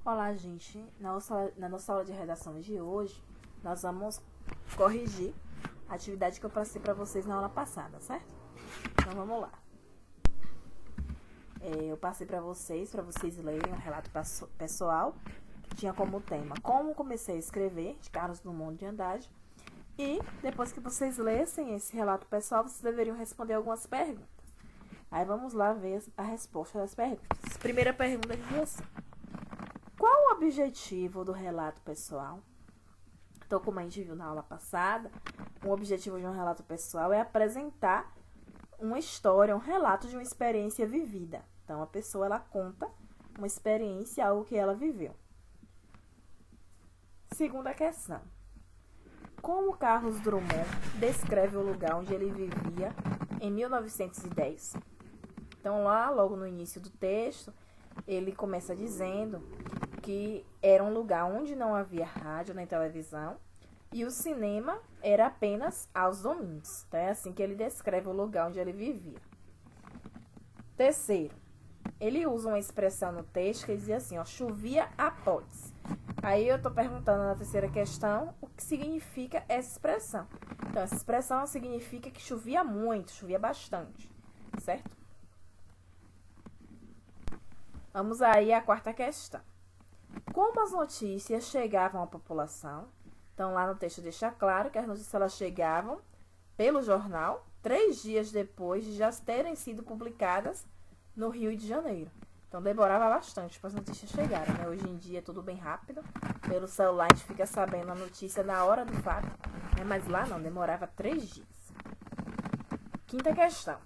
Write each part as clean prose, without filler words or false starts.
Olá, gente. Na nossa aula de redação de hoje, nós vamos corrigir a atividade que eu passei para vocês na aula passada, certo? Então, vamos lá. Eu passei para vocês lerem um relato pessoal, que tinha como tema Como Comecei a Escrever, de Carlos Drummond de Andrade. E, depois que vocês lessem esse relato pessoal, vocês deveriam responder algumas perguntas. Aí, vamos lá ver a resposta das perguntas. Primeira pergunta diz assim: qual o objetivo do relato pessoal? Então, como a gente viu na aula passada, o objetivo de um relato pessoal é apresentar uma história, um relato de uma experiência vivida. Então, a pessoa ela conta uma experiência, algo que ela viveu. Segunda questão: como Carlos Drummond descreve o lugar onde ele vivia em 1910? Então, lá, logo no início do texto, ele começa dizendo que era um lugar onde não havia rádio nem televisão e o cinema era apenas aos domingos. Então, é assim que ele descreve o lugar onde ele vivia. Terceiro, ele usa uma expressão no texto que dizia assim, chovia a potes. Aí eu estou perguntando na terceira questão o que significa essa expressão. Então, essa expressão significa que chovia muito, chovia bastante, certo? Vamos aí à quarta questão. Como as notícias chegavam à população? Então, lá no texto deixa claro que as notícias elas chegavam pelo jornal 3 dias depois de já terem sido publicadas no Rio de Janeiro. Então, demorava bastante para as notícias chegarem, né? Hoje em dia é tudo bem rápido. Pelo celular a gente fica sabendo a notícia na hora do fato, né? Mas lá não, demorava 3 dias. Quinta questão.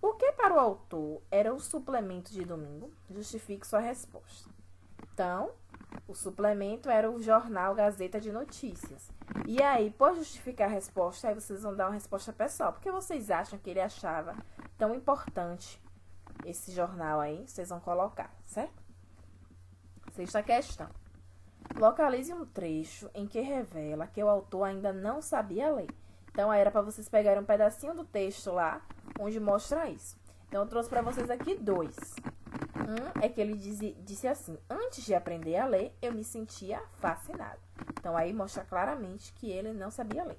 O que para o autor era o suplemento de domingo? Justifique sua resposta. Então, o suplemento era o jornal Gazeta de Notícias. E aí, por justificar a resposta, aí vocês vão dar uma resposta pessoal. Por que vocês acham que ele achava tão importante esse jornal aí? Vocês vão colocar, certo? Sexta questão. Localize um trecho em que revela que o autor ainda não sabia ler. Então, aí era para vocês pegarem um pedacinho do texto lá, onde mostra isso. Então, eu trouxe para vocês aqui 2. Um é que ele disse assim: antes de aprender a ler, eu me sentia fascinado. Então, aí mostra claramente que ele não sabia ler.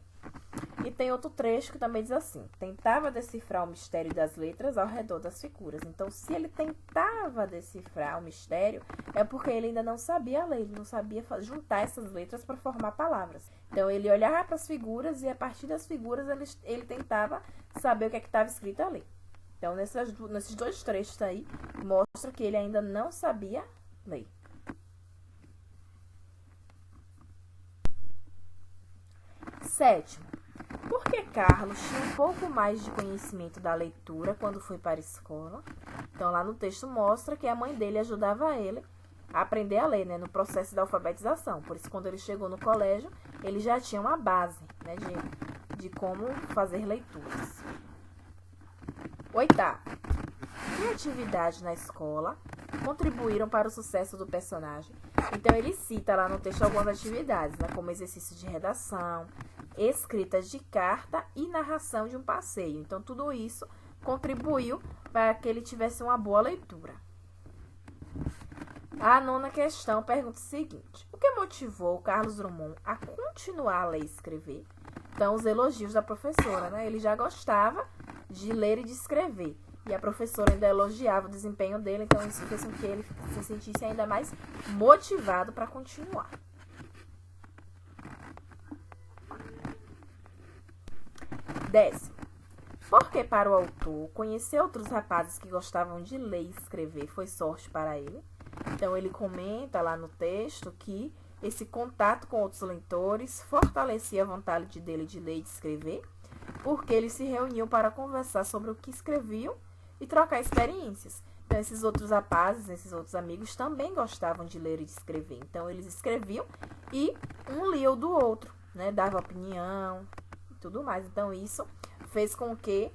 E tem outro trecho que também diz assim: tentava decifrar o mistério das letras ao redor das figuras. Então, se ele tentava decifrar o mistério, é porque ele ainda não sabia ler, ele não sabia juntar essas letras para formar palavras. Então, ele olhava para as figuras e, a partir das figuras, ele tentava saber o que estava escrito ali. Então, nesses 2 trechos aí, mostra que ele ainda não sabia ler. Sétimo, por que Carlos tinha um pouco mais de conhecimento da leitura quando foi para a escola? Então, lá no texto mostra que a mãe dele ajudava ele a aprender a ler, né, no processo da alfabetização. Por isso, quando ele chegou no colégio, ele já tinha uma base, né, de como fazer leituras. Oitavo, que atividades na escola contribuíram para o sucesso do personagem? Então, ele cita lá no texto algumas atividades, né, como exercício de redação, escritas de carta e narração de um passeio. Então, tudo isso contribuiu para que ele tivesse uma boa leitura. A 9ª questão pergunta o seguinte: o que motivou Carlos Drummond a continuar a ler e escrever? Então, os elogios da professora, né? Ele já gostava de ler e de escrever. E a professora ainda elogiava o desempenho dele, então isso fez com que ele se sentisse ainda mais motivado para continuar. 10. Porque para o autor, conhecer outros rapazes que gostavam de ler e escrever foi sorte para ele. Então, ele comenta lá no texto que esse contato com outros leitores fortalecia a vontade dele de ler e de escrever, porque eles se reuniam para conversar sobre o que escreviam e trocar experiências. Então, esses outros rapazes, esses outros amigos também gostavam de ler e de escrever. Então, eles escreviam e um lia o do outro, né? Dava opinião e tudo mais. Então, isso fez com que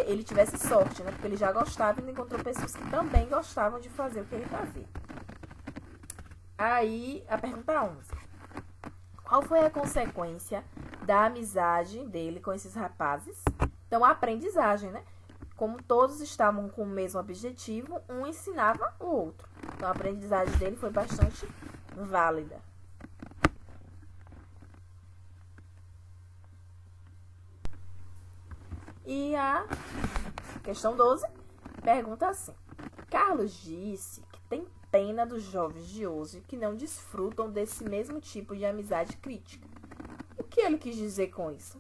ele tivesse sorte, né? Porque ele já gostava e encontrou pessoas que também gostavam de fazer o que ele fazia. Aí, a pergunta 11. Qual foi a consequência da amizade dele com esses rapazes? Então, a aprendizagem, né? Como todos estavam com o mesmo objetivo, um ensinava o outro. Então, a aprendizagem dele foi bastante válida. E a questão 12 pergunta assim: Carlos disse que tem pena dos jovens de hoje que não desfrutam desse mesmo tipo de amizade crítica. O que ele quis dizer com isso?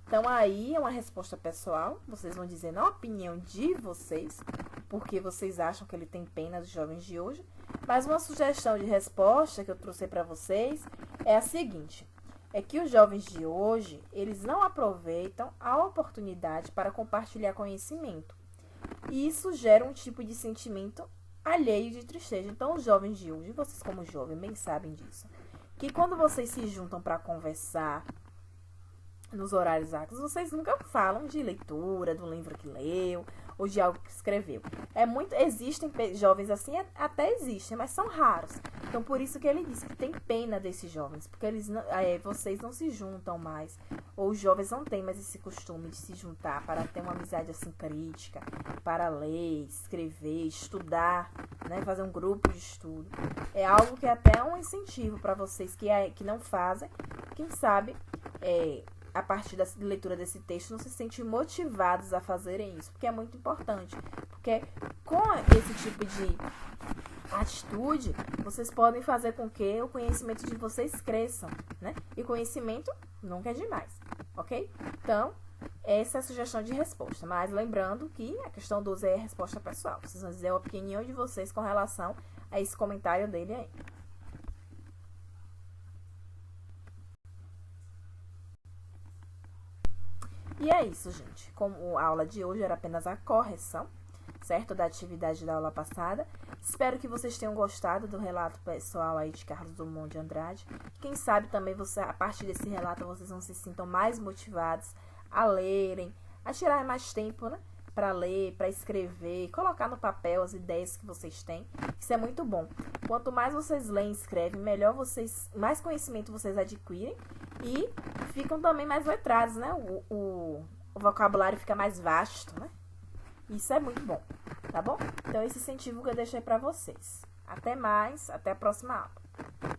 Então, aí é uma resposta pessoal. Vocês vão dizer na opinião de vocês, porque vocês acham que ele tem pena dos jovens de hoje. Mas uma sugestão de resposta que eu trouxe para vocês é a seguinte: é que os jovens de hoje, eles não aproveitam a oportunidade para compartilhar conhecimento. E isso gera um tipo de sentimento alheio de tristeza. Então, os jovens de hoje, vocês como jovens bem sabem disso, que quando vocês se juntam para conversar nos horários vagos, vocês nunca falam de leitura, do livro que leu, ou de algo que escreveu. Existem jovens assim, até existem, mas são raros. Então, por isso que ele disse que tem pena desses jovens, porque vocês não se juntam mais, ou os jovens não têm mais esse costume de se juntar para ter uma amizade assim crítica, para ler, escrever, estudar, né, fazer um grupo de estudo. É algo que é até um incentivo para vocês que não fazem, quem sabe, a partir da leitura desse texto, não se sentem motivados a fazerem isso, porque é muito importante. Porque com esse tipo de atitude, vocês podem fazer com que o conhecimento de vocês cresça, né? E conhecimento nunca é demais, ok? Então, essa é a sugestão de resposta. Mas lembrando que a questão 12 é a resposta pessoal. Vocês vão dizer a opinião de vocês com relação a esse comentário dele aí. E é isso, gente. Como a aula de hoje era apenas a correção, certo? Da atividade da aula passada. Espero que vocês tenham gostado do relato pessoal aí de Carlos Drummond de Andrade. Quem sabe também a partir desse relato vocês não se sintam mais motivados a lerem, a tirar mais tempo, né? Para ler, para escrever, colocar no papel as ideias que vocês têm. Isso é muito bom. Quanto mais vocês leem e escrevem, mais conhecimento vocês adquirem e ficam também mais letrados, né? O vocabulário fica mais vasto, né? Isso é muito bom, tá bom? Então, esse incentivo que eu deixei para vocês. Até mais, até a próxima aula.